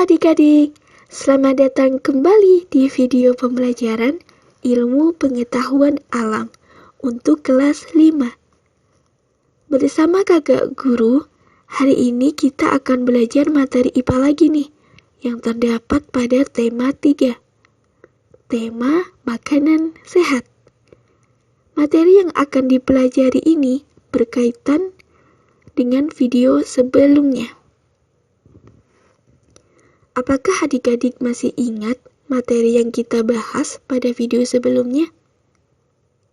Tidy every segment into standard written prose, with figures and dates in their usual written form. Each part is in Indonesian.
adik-adik, selamat datang kembali di video pembelajaran ilmu pengetahuan alam untuk kelas 5. Bersama kakak guru, hari ini kita akan belajar materi IPA lagi nih, yang terdapat pada tema 3. Tema makanan sehat. Materi yang akan dipelajari ini berkaitan dengan video sebelumnya. Apakah adik-adik masih ingat materi yang kita bahas pada video sebelumnya?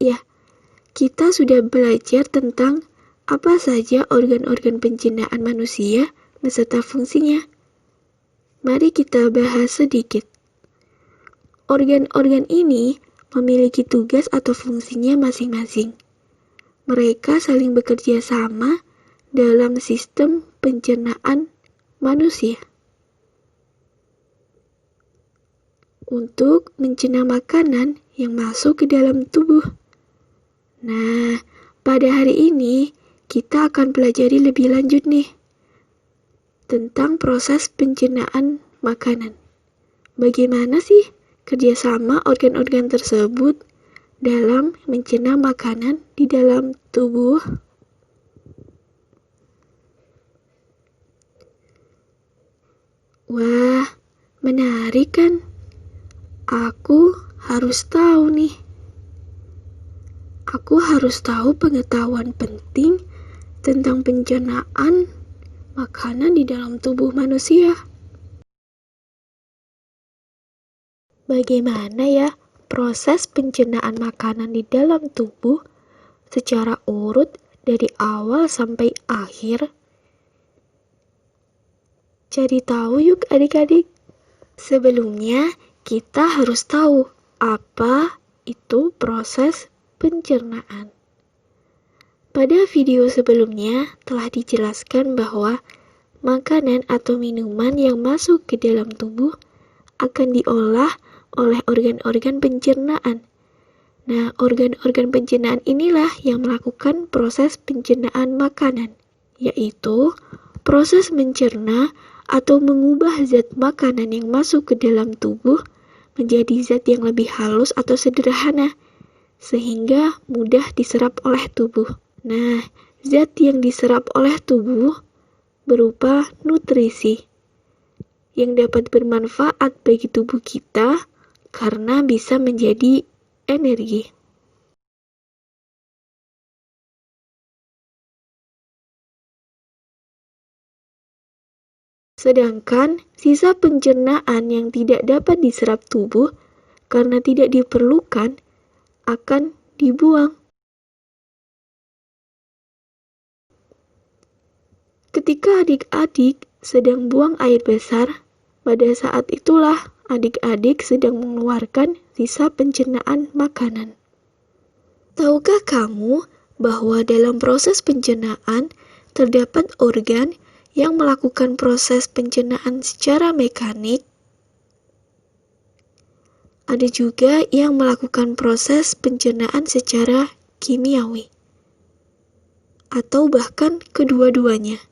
Ya, kita sudah belajar tentang apa saja organ-organ pencernaan manusia beserta fungsinya. Mari kita bahas sedikit. Organ-organ ini memiliki tugas atau fungsinya masing-masing. Mereka saling bekerja sama dalam sistem pencernaan manusia untuk mencerna makanan yang masuk ke dalam tubuh. Nah, pada hari ini kita akan pelajari lebih lanjut nih tentang proses pencernaan makanan. Bagaimana sih kerjasama organ-organ tersebut dalam mencerna makanan di dalam tubuh? Wah, menarik kan? Aku harus tahu nih. Aku harus tahu pengetahuan penting tentang pencernaan makanan di dalam tubuh manusia. Bagaimana ya proses pencernaan makanan di dalam tubuh secara urut dari awal sampai akhir? Cari tahu yuk adik-adik. Sebelumnya, kita harus tahu apa itu proses pencernaan. Pada video sebelumnya telah dijelaskan bahwa makanan atau minuman yang masuk ke dalam tubuh akan diolah oleh organ-organ pencernaan. Nah, organ-organ pencernaan inilah yang melakukan proses pencernaan makanan, yaitu proses mencerna atau mengubah zat makanan yang masuk ke dalam tubuh menjadi zat yang lebih halus atau sederhana, sehingga mudah diserap oleh tubuh. Nah, zat yang diserap oleh tubuh berupa nutrisi, yang dapat bermanfaat bagi tubuh kita karena bisa menjadi energi. Sedangkan sisa pencernaan yang tidak dapat diserap tubuh karena tidak diperlukan akan dibuang. Ketika adik-adik sedang buang air besar, pada saat itulah adik-adik sedang mengeluarkan sisa pencernaan makanan. Tahukah kamu bahwa dalam proses pencernaan terdapat organ yang melakukan proses pencernaan secara mekanik? Ada juga yang melakukan proses pencernaan secara kimiawi, atau bahkan kedua-duanya.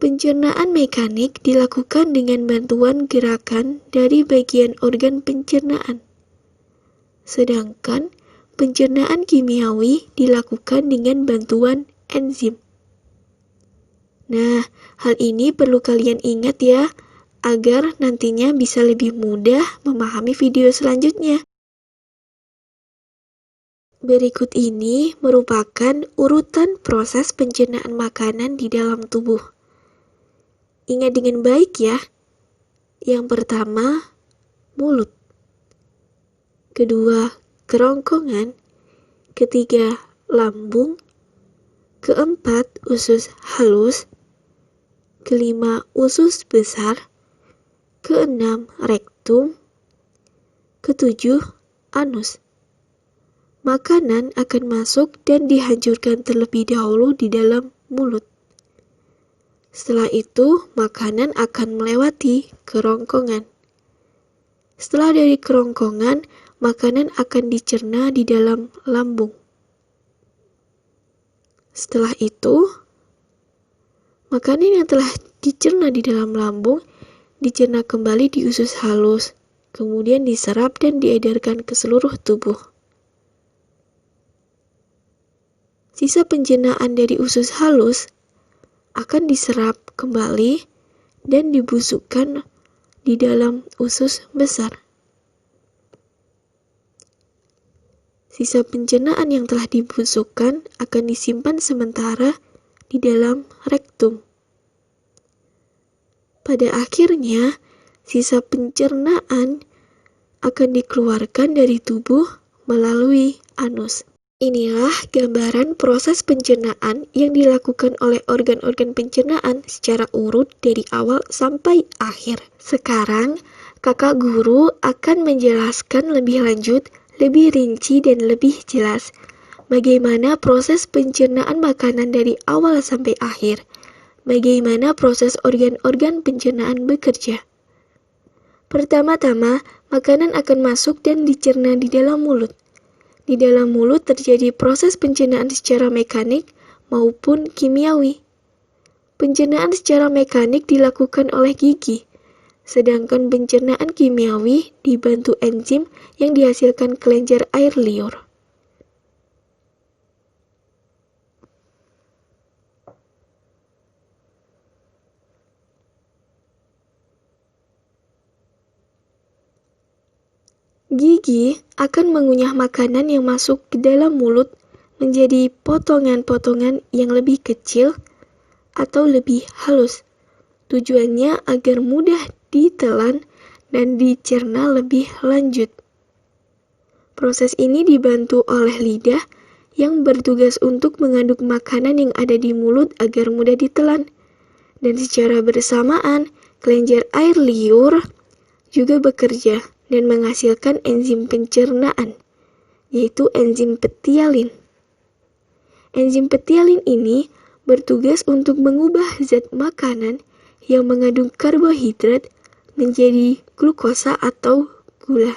Pencernaan mekanik dilakukan dengan bantuan gerakan dari bagian organ pencernaan, sedangkan pencernaan kimiawi dilakukan dengan bantuan enzim. Nah, hal ini perlu kalian ingat ya, agar nantinya bisa lebih mudah memahami video selanjutnya. Berikut ini merupakan urutan proses pencernaan makanan di dalam tubuh. Ingat dengan baik ya. Yang pertama, mulut. Kedua, kerongkongan. Ketiga, lambung. Keempat, usus halus. Kelima, usus besar. Keenam, rektum. Ketujuh, anus. Makanan akan masuk dan dihancurkan terlebih dahulu di dalam mulut. Setelah itu, makanan akan melewati kerongkongan. Setelah dari kerongkongan, makanan akan dicerna di dalam lambung. Setelah itu, Makanan yang telah dicerna di dalam lambung dicerna kembali di usus halus, kemudian diserap dan diedarkan ke seluruh tubuh. Sisa pencernaan dari usus halus akan diserap kembali dan dibusukkan di dalam usus besar. Sisa pencernaan yang telah dibusukkan akan disimpan sementara di dalam rektum. Pada akhirnya, sisa pencernaan akan dikeluarkan dari tubuh melalui anus. Inilah gambaran proses pencernaan yang dilakukan oleh organ-organ pencernaan secara urut dari awal sampai akhir. Sekarang, kakak guru akan menjelaskan lebih lanjut, lebih rinci dan lebih jelas bagaimana proses pencernaan makanan dari awal sampai akhir. Bagaimana proses organ-organ pencernaan bekerja. Pertama-tama, makanan akan masuk dan dicerna di dalam mulut. Di dalam mulut terjadi proses pencernaan secara mekanik maupun kimiawi. Pencernaan secara mekanik dilakukan oleh gigi, sedangkan pencernaan kimiawi dibantu enzim yang dihasilkan kelenjar air liur. Gigi akan mengunyah makanan yang masuk ke dalam mulut menjadi potongan-potongan yang lebih kecil atau lebih halus. Tujuannya agar mudah ditelan dan dicerna lebih lanjut. Proses ini dibantu oleh lidah yang bertugas untuk mengaduk makanan yang ada di mulut agar mudah ditelan. Dan secara bersamaan, kelenjar air liur juga bekerja dan menghasilkan enzim pencernaan, yaitu enzim petialin. Enzim petialin ini bertugas untuk mengubah zat makanan yang mengandung karbohidrat menjadi glukosa atau gula.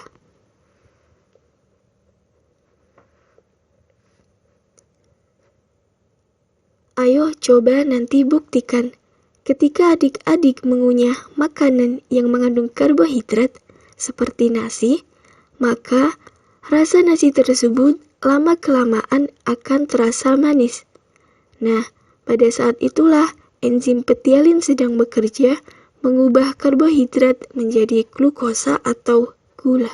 Ayo coba nanti buktikan. Ketika adik-adik mengunyah makanan yang mengandung karbohidrat, seperti nasi, maka rasa nasi tersebut lama-kelamaan akan terasa manis. Nah, pada saat itulah enzim petialin sedang bekerja mengubah karbohidrat menjadi glukosa atau gula.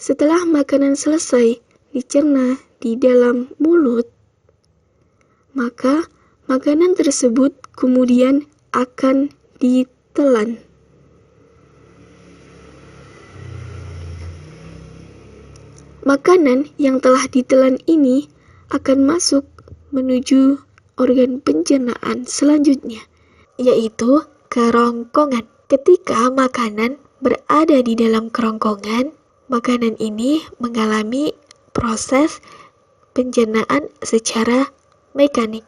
Setelah makanan selesai dicerna di dalam mulut, maka makanan tersebut kemudian akan ditelan. Makanan yang telah ditelan ini akan masuk menuju organ pencernaan selanjutnya, yaitu kerongkongan. Ketika makanan berada di dalam kerongkongan, makanan ini mengalami proses pencernaan secara mekanik,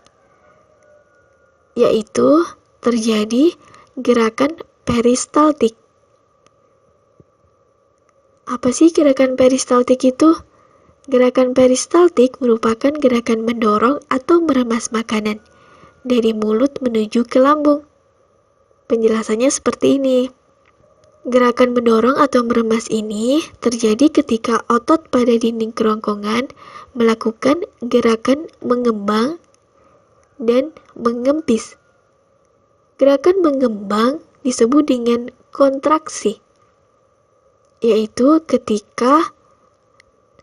yaitu terjadi gerakan peristaltik. Apa sih gerakan peristaltik itu? Gerakan peristaltik merupakan gerakan mendorong atau meremas makanan dari mulut menuju ke lambung. Penjelasannya seperti ini. Gerakan mendorong atau meremas ini terjadi ketika otot pada dinding kerongkongan melakukan gerakan mengembang dan mengempis. Gerakan mengembang disebut dengan kontraksi, yaitu ketika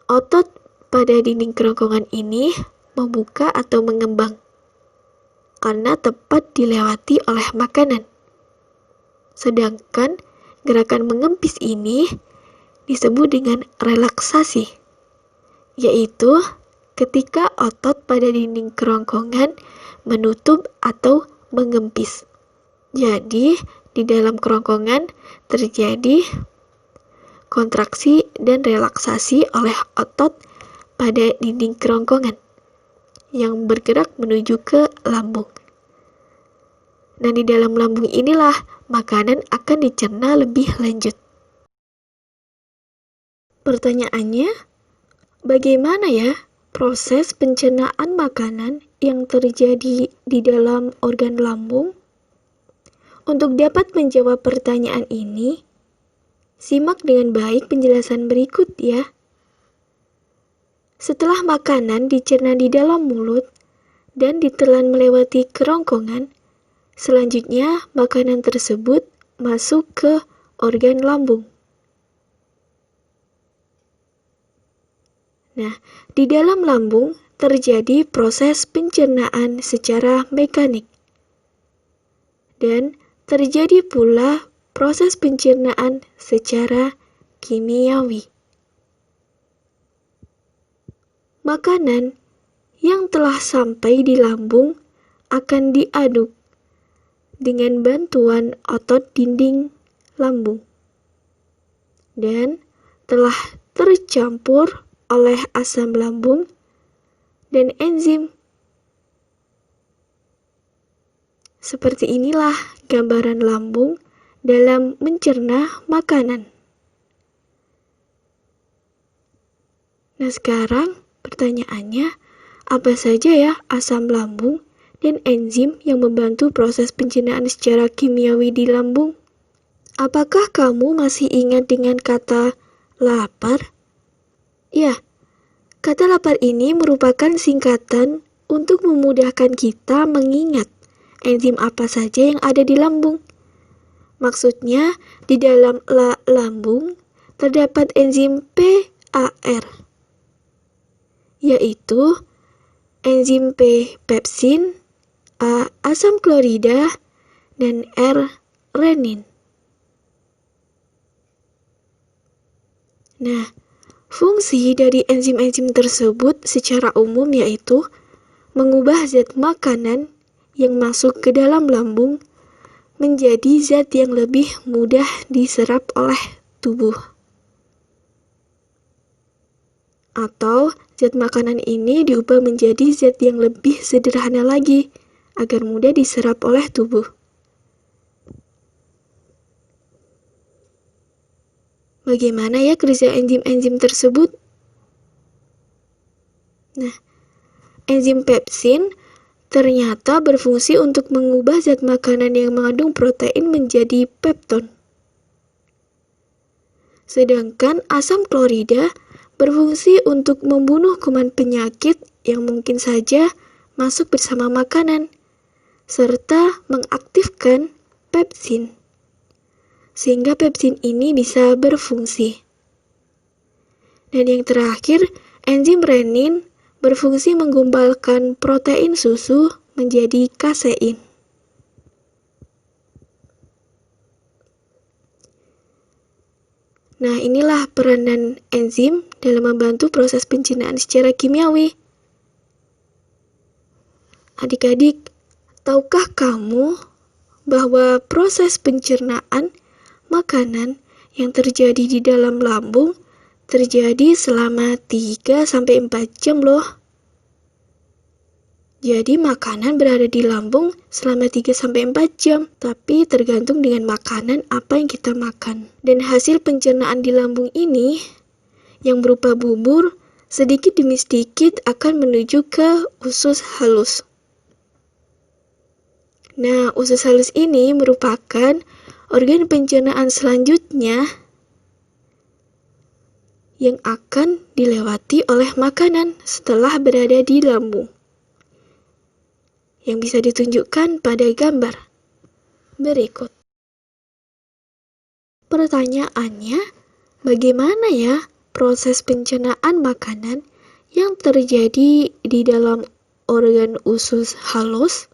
otot pada dinding kerongkongan ini membuka atau mengembang karena tepat dilewati oleh makanan. Sedangkan gerakan mengempis ini disebut dengan relaksasi, yaitu ketika otot pada dinding kerongkongan menutup atau mengempis. Jadi, di dalam kerongkongan terjadi kontraksi dan relaksasi oleh otot pada dinding kerongkongan yang bergerak menuju ke lambung. Dan di dalam lambung inilah makanan akan dicerna lebih lanjut. Pertanyaannya, bagaimana ya proses pencernaan makanan yang terjadi di dalam organ lambung? Untuk dapat menjawab pertanyaan ini, simak dengan baik penjelasan berikut ya. Setelah makanan dicerna di dalam mulut dan ditelan melewati kerongkongan, selanjutnya makanan tersebut masuk ke organ lambung. Nah, di dalam lambung terjadi proses pencernaan secara mekanik. Dan terjadi pula proses pencernaan secara kimiawi. Makanan yang telah sampai di lambung akan diaduk dengan bantuan otot dinding lambung dan telah tercampur oleh asam lambung dan enzim. Seperti inilah gambaran lambung dalam mencerna makanan. Nah, sekarang pertanyaannya, apa saja ya asam lambung dan enzim yang membantu proses pencernaan secara kimiawi di lambung? Apakah kamu masih ingat dengan kata lapar? Ya, kata lapar ini merupakan singkatan untuk memudahkan kita mengingat enzim apa saja yang ada di lambung. Maksudnya, di dalam lambung terdapat enzim PAR, yaitu enzim P pepsin, A asam klorida, dan R renin. Nah, fungsi dari enzim-enzim tersebut secara umum yaitu mengubah zat makanan yang masuk ke dalam lambung menjadi zat yang lebih mudah diserap oleh tubuh. Atau zat makanan ini diubah menjadi zat yang lebih sederhana lagi agar mudah diserap oleh tubuh. Bagaimana ya kerja enzim-enzim tersebut? Nah, enzim pepsin ternyata berfungsi untuk mengubah zat makanan yang mengandung protein menjadi pepton. Sedangkan asam klorida berfungsi untuk membunuh kuman penyakit yang mungkin saja masuk bersama makanan, serta mengaktifkan pepsin, sehingga pepsin ini bisa berfungsi. Dan yang terakhir, enzim renin berfungsi menggumbalkan protein susu menjadi kasein. Nah, inilah peranan enzim dalam membantu proses pencernaan secara kimiawi. Adik-adik, tahukah kamu bahwa proses pencernaan makanan yang terjadi di dalam lambung terjadi selama 3-4 jam loh. Jadi makanan berada di lambung selama 3-4 jam, tapi tergantung dengan makanan apa yang kita makan. Dan hasil pencernaan di lambung ini yang berupa bubur sedikit demi sedikit akan menuju ke usus halus. Nah, usus halus ini merupakan organ pencernaan selanjutnya yang akan dilewati oleh makanan setelah berada di lambung, yang bisa ditunjukkan pada gambar berikut. Pertanyaannya, bagaimana ya proses pencernaan makanan yang terjadi di dalam organ usus halus?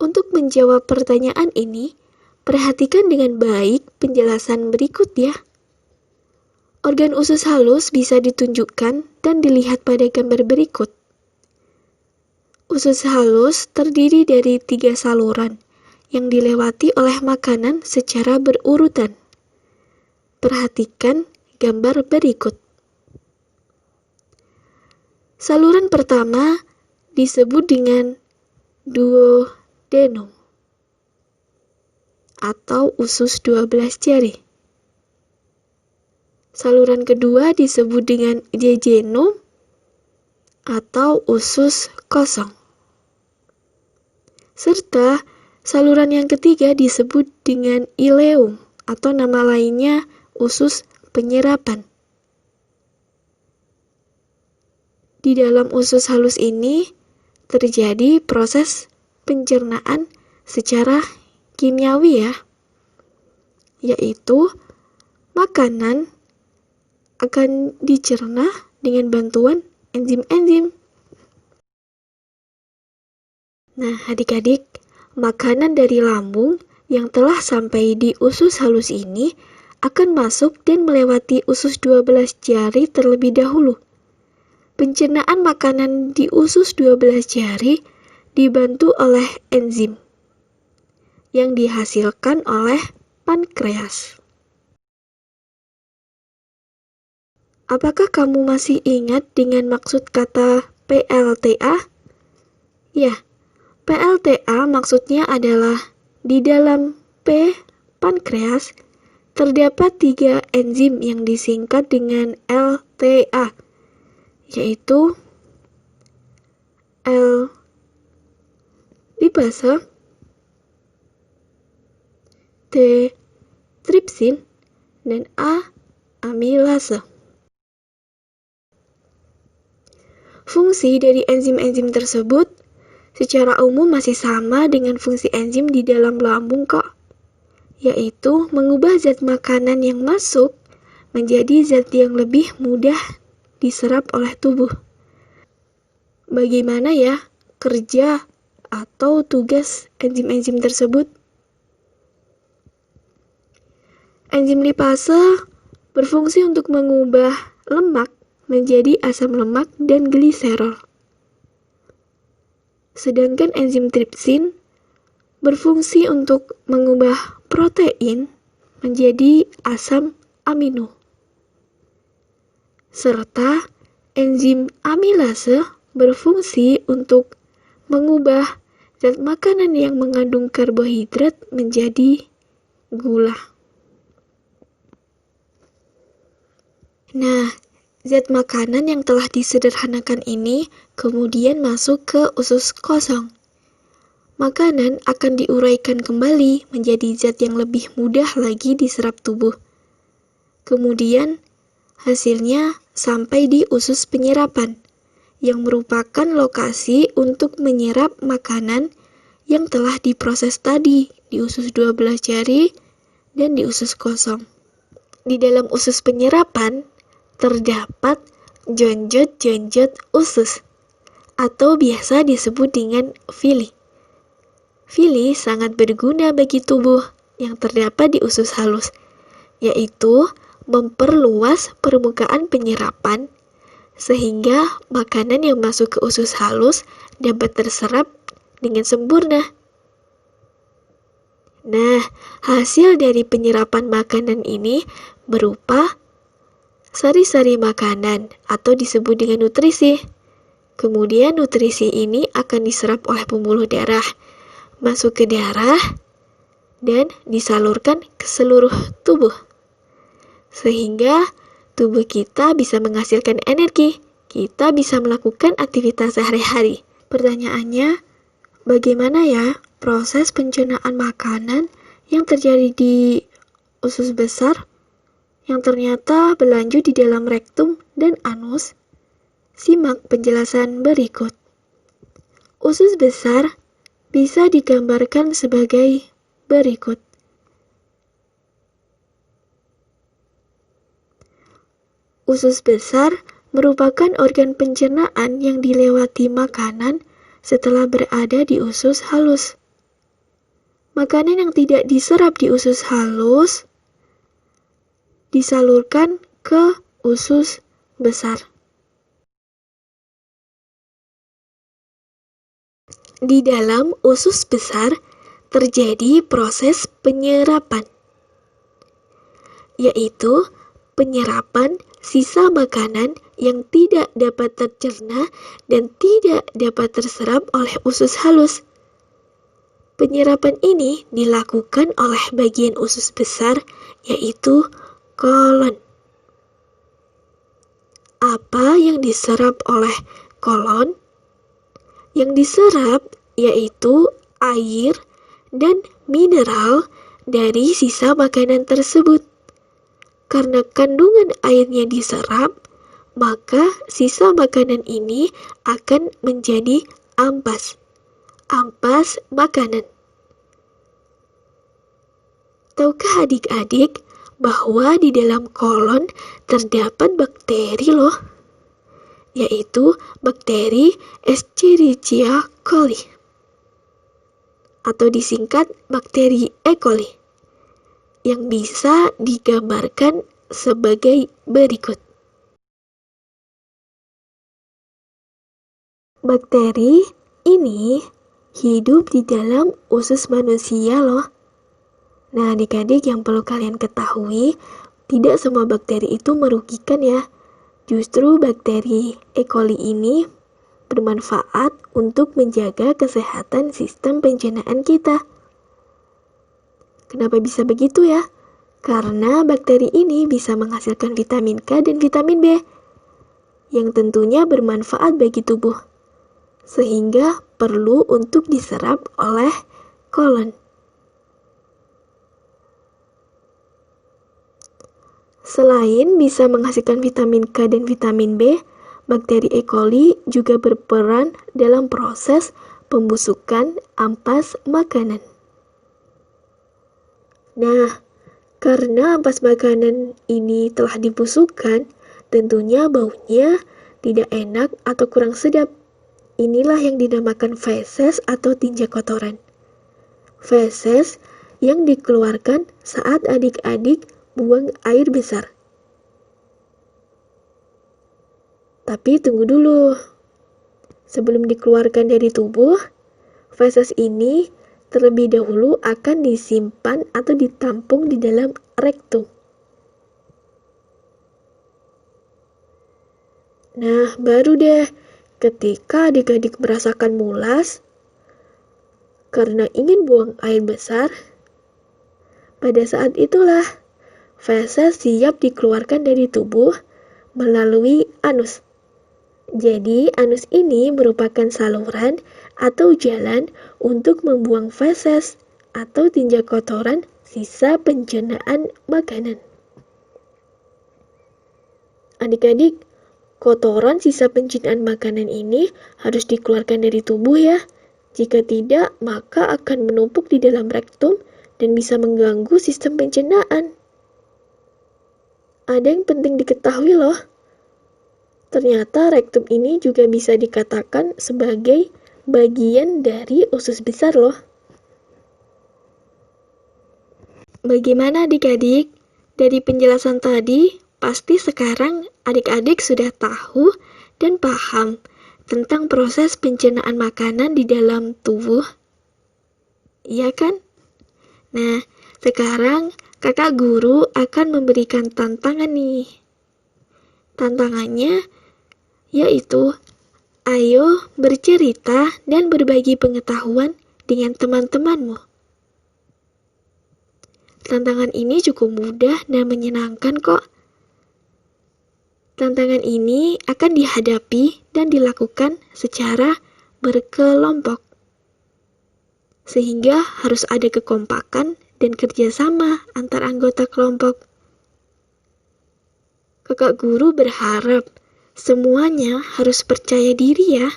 Untuk menjawab pertanyaan ini, perhatikan dengan baik penjelasan berikut ya. Organ usus halus bisa ditunjukkan dan dilihat pada gambar berikut. Usus halus terdiri dari 3 saluran yang dilewati oleh makanan secara berurutan. Perhatikan gambar berikut. Saluran pertama disebut dengan duodenum atau usus 12 jari. Saluran kedua disebut dengan jejunum atau usus kosong. Serta saluran yang ketiga disebut dengan ileum atau nama lainnya usus penyerapan. Di dalam usus halus ini terjadi proses pencernaan secara kimiawi ya, yaitu makanan akan dicerna dengan bantuan enzim-enzim. Nah, adik-adik, makanan dari lambung yang telah sampai di usus halus ini akan masuk dan melewati usus 12 jari terlebih dahulu. Pencernaan makanan di usus 12 jari dibantu oleh enzim yang dihasilkan oleh pankreas. Apakah kamu masih ingat dengan maksud kata PLTA? Ya, PLTA maksudnya adalah di dalam P, pankreas, terdapat 3 enzim yang disingkat dengan LTA, yaitu L lipase, T tripsin, dan A amilase. Fungsi dari enzim-enzim tersebut secara umum masih sama dengan fungsi enzim di dalam lambung kok, yaitu mengubah zat makanan yang masuk menjadi zat yang lebih mudah diserap oleh tubuh. Bagaimana ya kerja atau tugas enzim-enzim tersebut? Enzim lipase berfungsi untuk mengubah lemak menjadi asam lemak dan gliserol. Sedangkan enzim tripsin berfungsi untuk mengubah protein menjadi asam amino. Serta enzim amilase berfungsi untuk mengubah zat makanan yang mengandung karbohidrat menjadi gula. Nah, zat makanan yang telah disederhanakan ini kemudian masuk ke usus kosong. Makanan akan diuraikan kembali menjadi zat yang lebih mudah lagi diserap tubuh. Kemudian, hasilnya sampai di usus penyerapan, yang merupakan lokasi untuk menyerap makanan yang telah diproses tadi di usus 12 jari dan di usus kosong. Di dalam usus penyerapan, terdapat jonjot-jonjot usus, atau biasa disebut dengan villi. Villi sangat berguna bagi tubuh yang terdapat di usus halus, yaitu memperluas permukaan penyerapan sehingga makanan yang masuk ke usus halus dapat terserap dengan sempurna. Nah, hasil dari penyerapan makanan ini berupa sari-sari makanan atau disebut dengan nutrisi. Kemudian nutrisi ini akan diserap oleh pembuluh darah, masuk ke darah, dan disalurkan ke seluruh tubuh. Sehingga tubuh kita bisa menghasilkan energi, kita bisa melakukan aktivitas sehari-hari. Pertanyaannya, bagaimana ya proses pencernaan makanan yang terjadi di usus besar yang ternyata berlanjut di dalam rektum dan anus? Simak penjelasan berikut. Usus besar bisa digambarkan sebagai berikut. Usus besar merupakan organ pencernaan yang dilewati makanan setelah berada di usus halus. Makanan yang tidak diserap di usus halus disalurkan ke usus besar. Di dalam usus besar terjadi proses penyerapan, yaitu penyerapan sisa makanan yang tidak dapat tercerna dan tidak dapat terserap oleh usus halus. Penyerapan ini dilakukan oleh bagian usus besar, yaitu kolon. Apa yang diserap oleh kolon, yang diserap yaitu air dan mineral dari sisa makanan tersebut. Karena kandungan airnya diserap, maka sisa makanan ini akan menjadi ampas. Ampas makanan. Tahukah adik-adik bahwa di dalam kolon terdapat bakteri loh, yaitu bakteri Escherichia coli atau disingkat bakteri E. coli yang bisa digambarkan sebagai berikut. Bakteri ini hidup di dalam usus manusia loh. Nah, adik-adik yang perlu kalian ketahui, tidak semua bakteri itu merugikan ya. Justru bakteri E. coli ini bermanfaat untuk menjaga kesehatan sistem pencernaan kita. Kenapa bisa begitu ya? Karena bakteri ini bisa menghasilkan vitamin K dan vitamin B, yang tentunya bermanfaat bagi tubuh, sehingga perlu untuk diserap oleh kolon. Selain bisa menghasilkan vitamin K dan vitamin B, bakteri E. coli juga berperan dalam proses pembusukan ampas makanan. Nah, karena ampas makanan ini telah dibusukkan, tentunya baunya tidak enak atau kurang sedap. Inilah yang dinamakan feses atau tinja kotoran. Feses yang dikeluarkan saat adik-adik buang air besar. Tapi tunggu dulu. Sebelum dikeluarkan dari tubuh, feses ini terlebih dahulu akan disimpan atau ditampung di dalam rektum. Nah, baru deh ketika adik-adik merasakan mulas karena ingin buang air besar, pada saat itulah feses siap dikeluarkan dari tubuh melalui anus. Jadi, anus ini merupakan saluran atau jalan untuk membuang feses atau tinja kotoran sisa pencernaan makanan. Adik-adik, kotoran sisa pencernaan makanan ini harus dikeluarkan dari tubuh ya. Jika tidak, maka akan menumpuk di dalam rektum dan bisa mengganggu sistem pencernaan. Ada yang penting diketahui loh. Ternyata rektum ini juga bisa dikatakan sebagai bagian dari usus besar loh. Bagaimana adik-adik? Dari penjelasan tadi, pasti sekarang adik-adik sudah tahu dan paham tentang proses pencernaan makanan di dalam tubuh. Iya kan? Nah, sekarang kakak guru akan memberikan tantangan nih. Tantangannya yaitu, ayo bercerita dan berbagi pengetahuan dengan teman-temanmu. Tantangan ini cukup mudah dan menyenangkan kok. Tantangan ini akan dihadapi dan dilakukan secara berkelompok. Sehingga harus ada kekompakan dan kerjasama antar anggota kelompok. Kakak guru berharap semuanya harus percaya diri ya.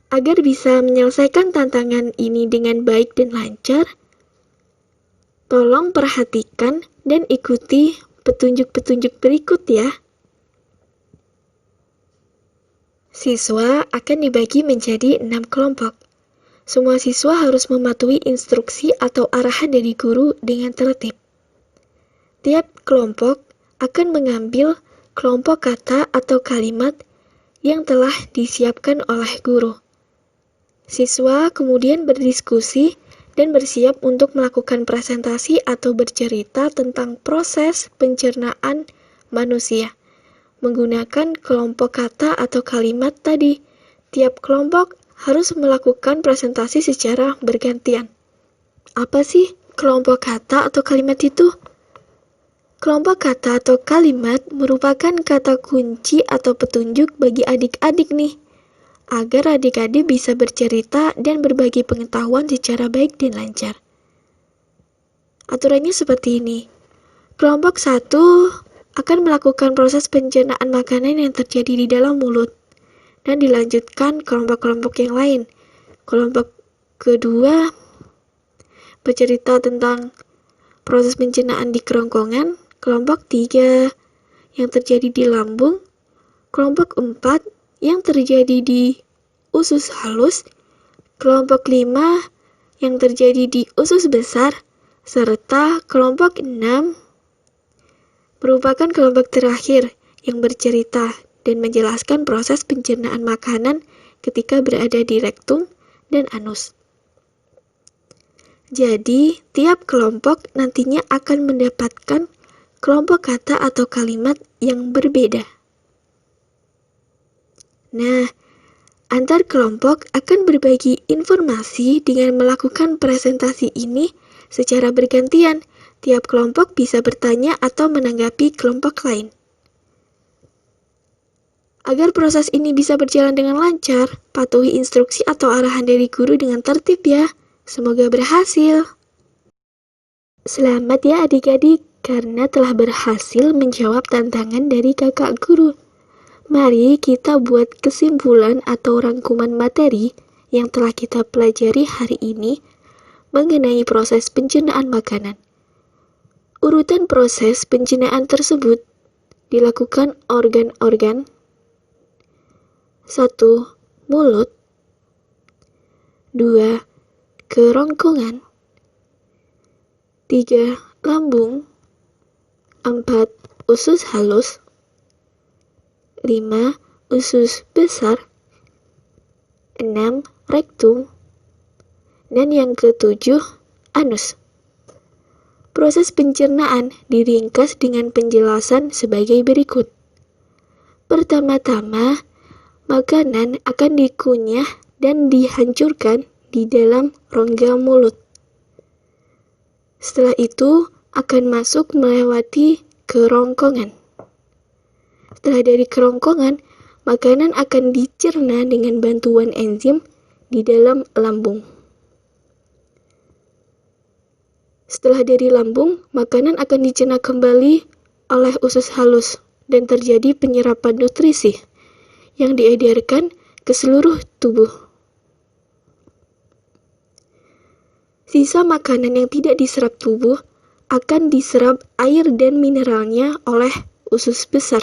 Agar bisa menyelesaikan tantangan ini dengan baik dan lancar, tolong perhatikan dan ikuti petunjuk-petunjuk berikut ya. Siswa akan dibagi menjadi 6 kelompok. Semua siswa harus mematuhi instruksi atau arahan dari guru dengan tertib. Tiap kelompok akan mengambil kelompok kata atau kalimat yang telah disiapkan oleh guru. Siswa kemudian berdiskusi dan bersiap untuk melakukan presentasi atau bercerita tentang proses pencernaan manusia. Menggunakan kelompok kata atau kalimat tadi, tiap kelompok harus melakukan presentasi secara bergantian. Apa sih kelompok kata atau kalimat itu? Kelompok kata atau kalimat merupakan kata kunci atau petunjuk bagi adik-adik nih, agar adik-adik bisa bercerita dan berbagi pengetahuan secara baik dan lancar. Aturannya seperti ini. Kelompok 1 akan melakukan proses pencernaan makanan yang terjadi di dalam mulut, dan dilanjutkan kelompok-kelompok yang lain. Kelompok kedua bercerita tentang proses pencernaan di kerongkongan. Kelompok 3 yang terjadi di lambung. Kelompok 4 yang terjadi di usus halus. Kelompok 5 yang terjadi di usus besar. Serta kelompok 6 merupakan kelompok terakhir yang bercerita dan menjelaskan proses pencernaan makanan ketika berada di rektum dan anus. Jadi, tiap kelompok nantinya akan mendapatkan kelompok kata atau kalimat yang berbeda. Nah, antar kelompok akan berbagi informasi dengan melakukan presentasi ini secara bergantian. Tiap kelompok bisa bertanya atau menanggapi kelompok lain. Agar proses ini bisa berjalan dengan lancar, patuhi instruksi atau arahan dari guru dengan tertib ya. Semoga berhasil. Selamat ya adik-adik, karena telah berhasil menjawab tantangan dari kakak guru. Mari kita buat kesimpulan atau rangkuman materi yang telah kita pelajari hari ini mengenai proses pencernaan makanan. Urutan proses pencernaan tersebut dilakukan organ-organ. 1. Mulut. 2. Kerongkongan. 3. Lambung. 4. Usus halus. 5. Usus besar. 6. Rektum. Dan yang ke-7, anus. Proses pencernaan diringkas dengan penjelasan sebagai berikut. Pertama-tama, makanan akan dikunyah dan dihancurkan di dalam rongga mulut. Setelah itu akan masuk melewati kerongkongan. Setelah dari kerongkongan, makanan akan dicerna dengan bantuan enzim di dalam lambung. Setelah dari lambung, makanan akan dicerna kembali oleh usus halus dan terjadi penyerapan nutrisi yang diedarkan ke seluruh tubuh. Sisa makanan yang tidak diserap tubuh akan diserap air dan mineralnya oleh usus besar.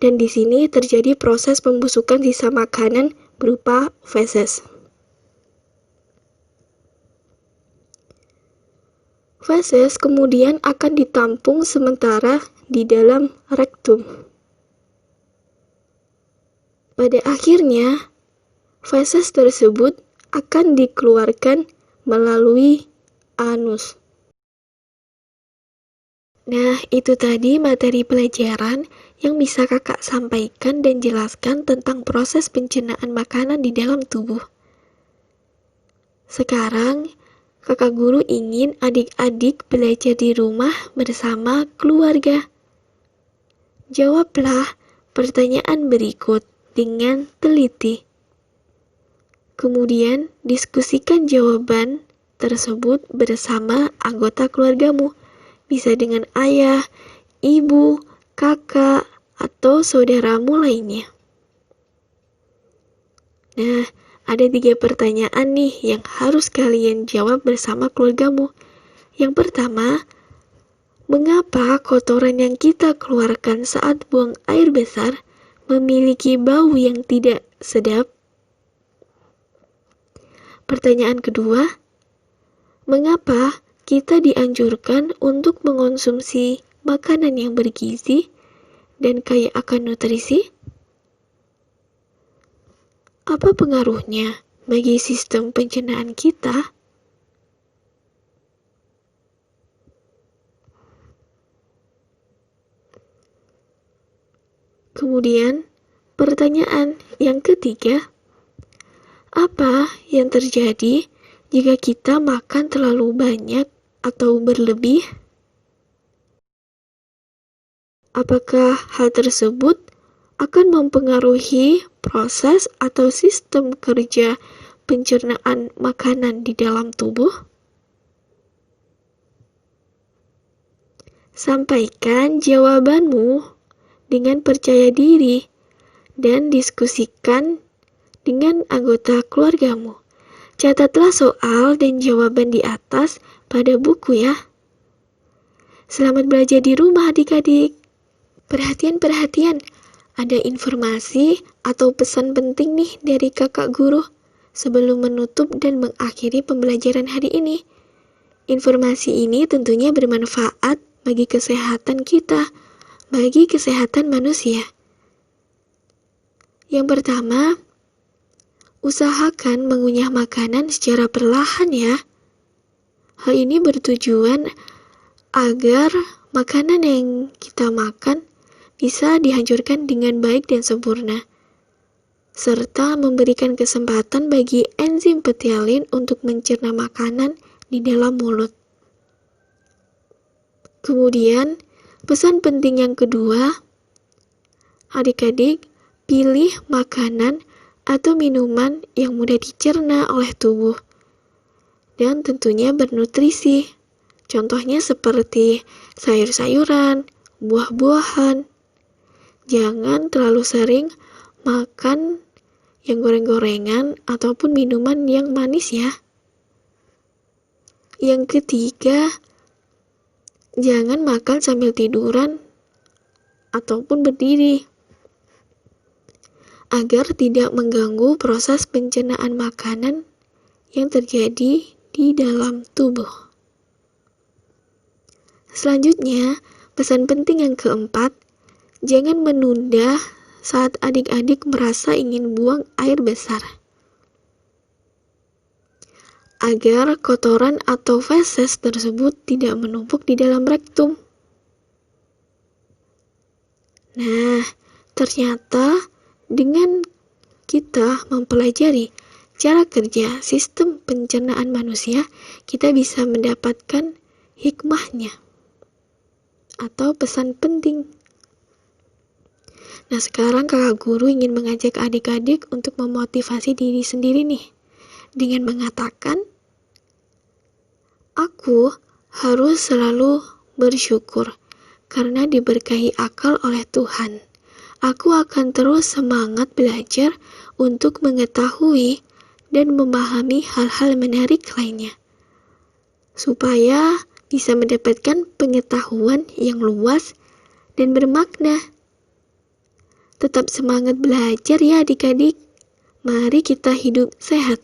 Dan di sini terjadi proses pembusukan sisa makanan berupa feses. Feses kemudian akan ditampung sementara di dalam rektum. Pada akhirnya, feses tersebut akan dikeluarkan melalui anus. Nah, itu tadi materi pelajaran yang bisa kakak sampaikan dan jelaskan tentang proses pencernaan makanan di dalam tubuh. Sekarang, kakak guru ingin adik-adik belajar di rumah bersama keluarga. Jawablah pertanyaan berikut dengan teliti. Kemudian, diskusikan jawaban tersebut bersama anggota keluargamu. Bisa dengan ayah, ibu, kakak, atau saudaramu lainnya. Nah, ada 3 pertanyaan nih yang harus kalian jawab bersama keluargamu. Yang pertama, mengapa kotoran yang kita keluarkan saat buang air besar memiliki bau yang tidak sedap? Pertanyaan kedua, mengapa kita dianjurkan untuk mengonsumsi makanan yang bergizi dan kaya akan nutrisi? Apa pengaruhnya bagi sistem pencernaan kita? Kemudian, pertanyaan yang ketiga, apa yang terjadi jika kita makan terlalu banyak atau berlebih? Apakah hal tersebut akan mempengaruhi proses atau sistem kerja pencernaan makanan di dalam tubuh? Sampaikan jawabanmu dengan percaya diri dan diskusikan dengan anggota keluargamu. Catatlah soal dan jawaban di atas pada buku ya. Selamat belajar di rumah adik-adik. Perhatian, ada informasi atau pesan penting nih dari kakak guru sebelum menutup dan mengakhiri pembelajaran hari ini. Informasi ini tentunya bermanfaat bagi kesehatan kita, bagi kesehatan manusia. Yang pertama, usahakan mengunyah makanan secara perlahan ya. Hal ini bertujuan agar makanan yang kita makan bisa dihancurkan dengan baik dan sempurna, serta memberikan kesempatan bagi enzim petialin untuk mencerna makanan di dalam mulut. Kemudian, pesan penting yang kedua, adik-adik pilih makanan atau minuman yang mudah dicerna oleh tubuh dan tentunya bernutrisi. Contohnya seperti sayur-sayuran, buah-buahan. Jangan terlalu sering makan yang goreng-gorengan ataupun minuman yang manis ya. Yang ketiga, jangan makan sambil tiduran ataupun berdiri agar tidak mengganggu proses pencernaan makanan yang terjadi di dalam tubuh. Selanjutnya, pesan penting yang keempat, jangan menunda saat adik-adik merasa ingin buang air besar. Agar kotoran atau feses tersebut tidak menumpuk di dalam rektum. Nah, ternyata dengan kita mempelajari cara kerja sistem pencernaan manusia, kita bisa mendapatkan hikmahnya atau pesan penting. Nah, sekarang kakak guru ingin mengajak adik-adik untuk memotivasi diri sendiri nih, dengan mengatakan, aku harus selalu bersyukur karena diberkahi akal oleh Tuhan. Aku akan terus semangat belajar untuk mengetahui dan memahami hal-hal menarik lainnya, supaya bisa mendapatkan pengetahuan yang luas dan bermakna. Tetap semangat belajar ya adik-adik. Mari kita hidup sehat.